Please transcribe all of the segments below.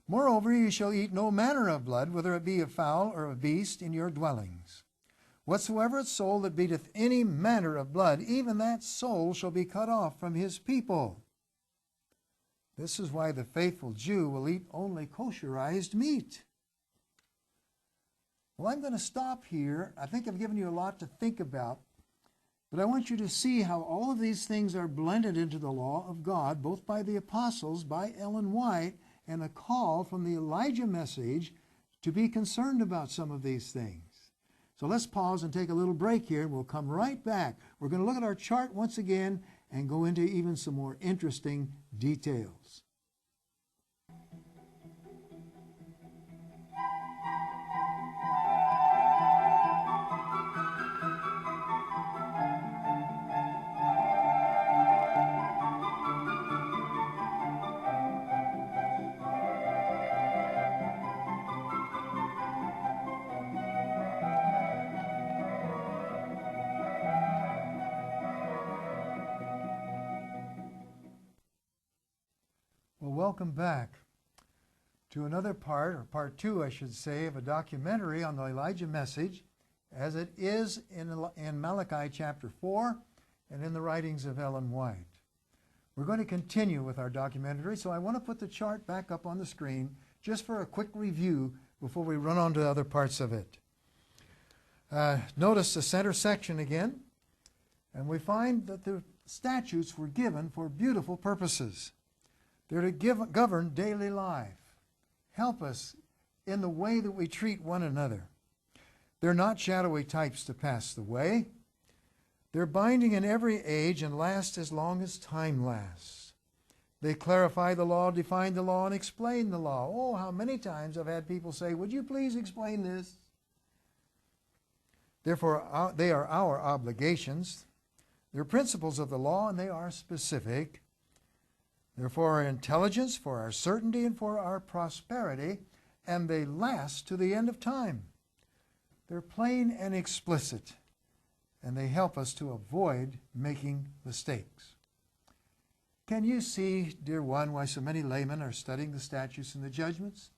Moreover, ye shall eat no manner of blood, whether it be of fowl or of beast, in your dwellings. Whatsoever soul that beateth any manner of blood, even that soul shall be cut off from his people. This is why the faithful Jew will eat only kosherized meat. Well, I'm going to stop here. I think I've given you a lot to think about, but I want you to see how all of these things are blended into the law of God, both by the apostles, by Ellen White, and a call from the Elijah message to be concerned about some of these things. So let's pause and take a little break here, and we'll come right back. We're going to look at our chart once again and go into even some more interesting details. Welcome back to another part, or part two, I should say, of a documentary on the Elijah message, as it is in Malachi chapter 4 and in the writings of Ellen White. We're going to continue with our documentary, so I want to put the chart back up on the screen just for a quick review before we run on to other parts of it. Notice the center section again, and we find that the statutes were given for beautiful purposes. They're to govern daily life, help us in the way that we treat one another. They're not shadowy types to pass the way. They're binding in every age and last as long as time lasts. They clarify the law, define the law, and explain the law. Oh, how many times I've had people say, would you please explain this? Therefore, they are our obligations. They're principles of the law, and they are specific. They're for our intelligence, for our certainty, and for our prosperity, and they last to the end of time. They're plain and explicit, and they help us to avoid making mistakes. Can you see, dear one, why so many laymen are studying the statutes and the judgments?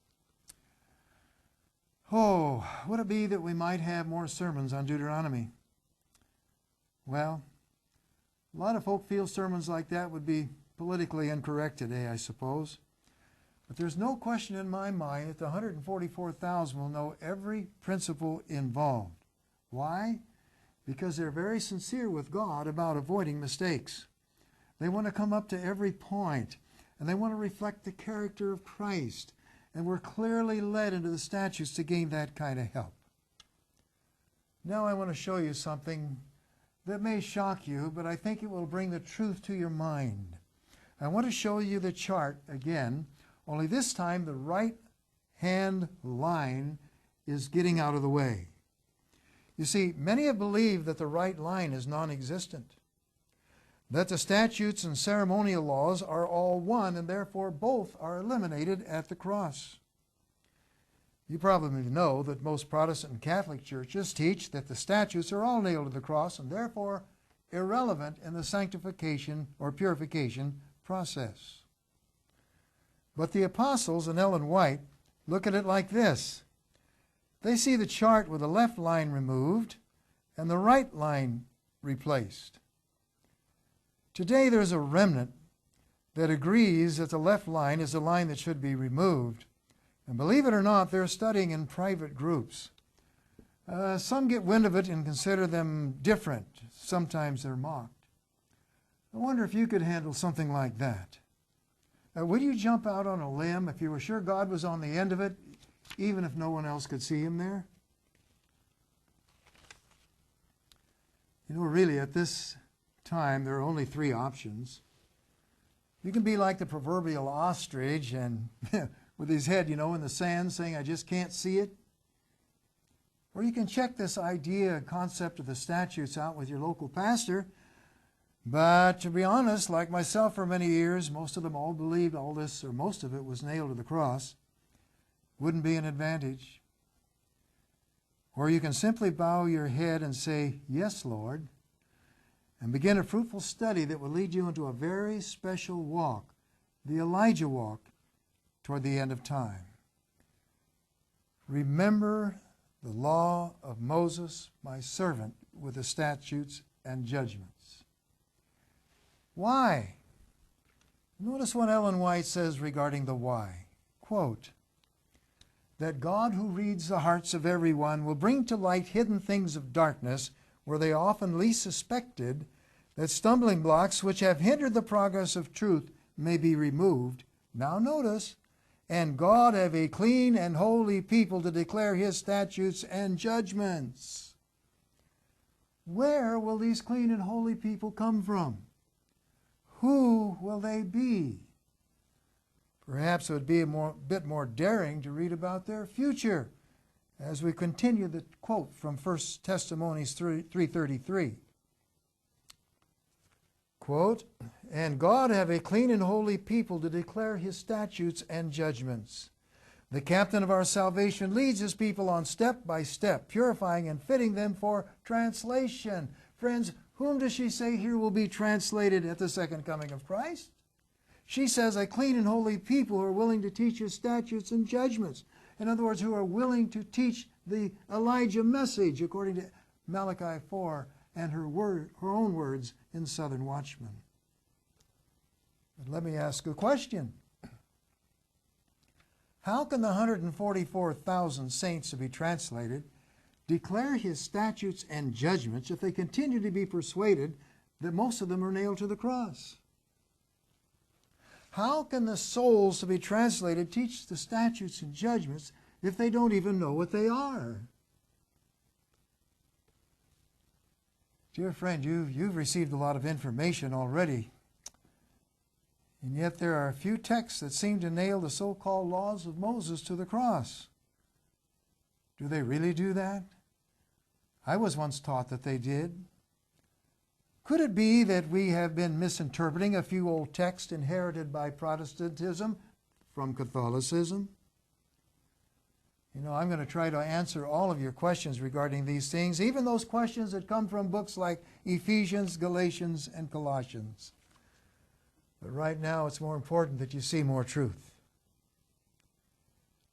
Oh, would it be that we might have more sermons on Deuteronomy? Well, a lot of folk feel sermons like that would be politically incorrect today, I suppose. But there's no question in my mind that the 144,000 will know every principle involved. Why? Because they're very sincere with God about avoiding mistakes. They want to come up to every point, and they want to reflect the character of Christ. And we're clearly led into the statutes to gain that kind of help. Now I want to show you something that may shock you, but I think it will bring the truth to your mind. I want to show you the chart again, only this time the right-hand line is getting out of the way. You see, many have believed that the right line is non-existent, that the statutes and ceremonial laws are all one, and therefore both are eliminated at the cross. You probably know that most Protestant and Catholic churches teach that the statutes are all nailed to the cross and therefore irrelevant in the sanctification or purification process. But the apostles and Ellen White look at it like this. They see the chart with the left line removed and the right line replaced. Today there's a remnant that agrees that the left line is the line that should be removed. And believe it or not, they're studying in private groups. Some get wind of it and consider them different. Sometimes they're mocked. I wonder if you could handle something like that. Would you jump out on a limb if you were sure God was on the end of it, even if no one else could see him there? You know, really, at this time, there are only three options. You can be like the proverbial ostrich and with his head, in the sand saying, I just can't see it. Or you can check this idea, concept of the statutes out with your local pastor. But to be honest, like myself for many years, most of them all believed all this, or most of it was nailed to the cross. Wouldn't be an advantage. Or you can simply bow your head and say, yes, Lord, and begin a fruitful study that will lead you into a very special walk, the Elijah walk, toward the end of time. Remember the law of Moses, my servant, with the statutes and judgments. Why? Notice what Ellen White says regarding the why. Quote, that God who reads the hearts of everyone will bring to light hidden things of darkness where they often least suspected, that stumbling blocks which have hindered the progress of truth may be removed. Now notice, and God have a clean and holy people to declare his statutes and judgments. Where will these clean and holy people come from? Who will they be? Perhaps it would be a bit more daring to read about their future as we continue the quote from 1 Testimonies 3:33. Quote, and God have a clean and holy people to declare his statutes and judgments. The captain of our salvation leads his people on step by step, purifying and fitting them for translation. Friends, whom does she say here will be translated at the second coming of Christ? She says a clean and holy people who are willing to teach his statutes and judgments. In other words, who are willing to teach the Elijah message, according to Malachi 4 and her own words in Southern Watchman. But let me ask a question. How can the 144,000 saints to be translated declare his statutes and judgments if they continue to be persuaded that most of them are nailed to the cross? How can the souls to be translated teach the statutes and judgments if they don't even know what they are? Dear friend, you've received a lot of information already, and yet there are a few texts that seem to nail the so-called laws of Moses to the cross. Do they really do that? I was once taught that they did. Could it be that we have been misinterpreting a few old texts inherited by Protestantism from Catholicism? You know, I'm going to try to answer all of your questions regarding these things, even those questions that come from books like Ephesians, Galatians, and Colossians. But right now, it's more important that you see more truth.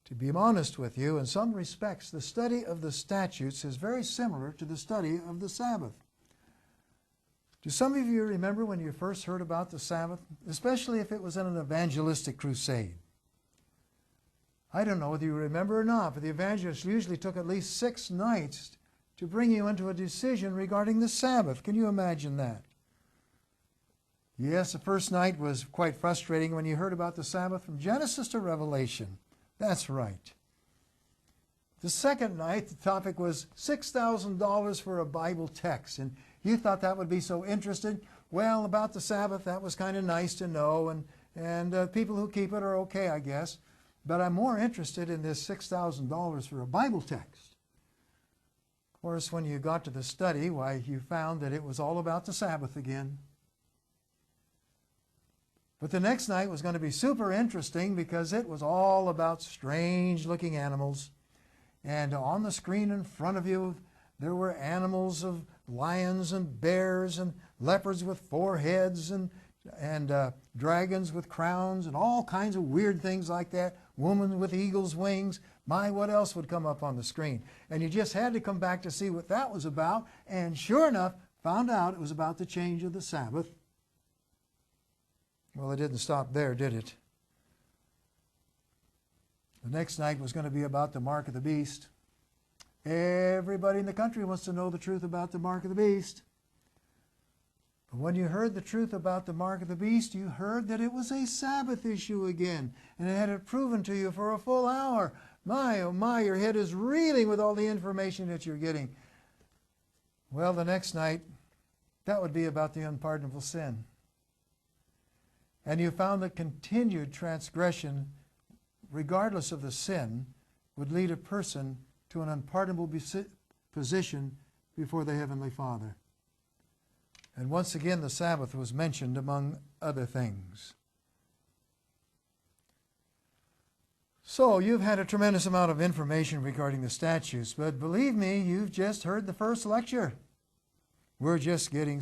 To be honest with you, in some respects, the study of the statutes is very similar to the study of the Sabbath. Do some of you remember when you first heard about the Sabbath, especially if it was in an evangelistic crusade? I don't know whether you remember or not, but the evangelists usually took at least 6 nights to bring you into a decision regarding the Sabbath. Can you imagine that? Yes, the first night was quite frustrating when you heard about the Sabbath from Genesis to Revelation. That's right. The second night, the topic was $6,000 for a Bible text, and you thought that would be so interesting. Well, about the Sabbath, that was kind of nice to know, and people who keep it are okay, I guess. But I'm more interested in this $6,000 for a Bible text. Of course, when you got to the study, why, you found that it was all about the Sabbath again. But the next night was going to be super interesting because it was all about strange-looking animals. And on the screen in front of you, there were animals of lions and bears and leopards with 4 heads and dragons with crowns and all kinds of weird things like that. Woman with eagle's wings. My, what else would come up on the screen? And you just had to come back to see what that was about. And sure enough, found out it was about the change of the Sabbath. Well, it didn't stop there, did it? The next night was going to be about the mark of the beast. Everybody in the country wants to know the truth about the mark of the beast. But when you heard the truth about the mark of the beast, you heard that it was a Sabbath issue again, and it had it proven to you for a full hour. My, oh my, your head is reeling with all the information that you're getting. Well, the next night, that would be about the unpardonable sin. And you found that continued transgression, regardless of the sin, would lead a person to an unpardonable position before the Heavenly Father. And once again, the Sabbath was mentioned among other things. So, you've had a tremendous amount of information regarding the statutes, but believe me, you've just heard the first lecture. We're just getting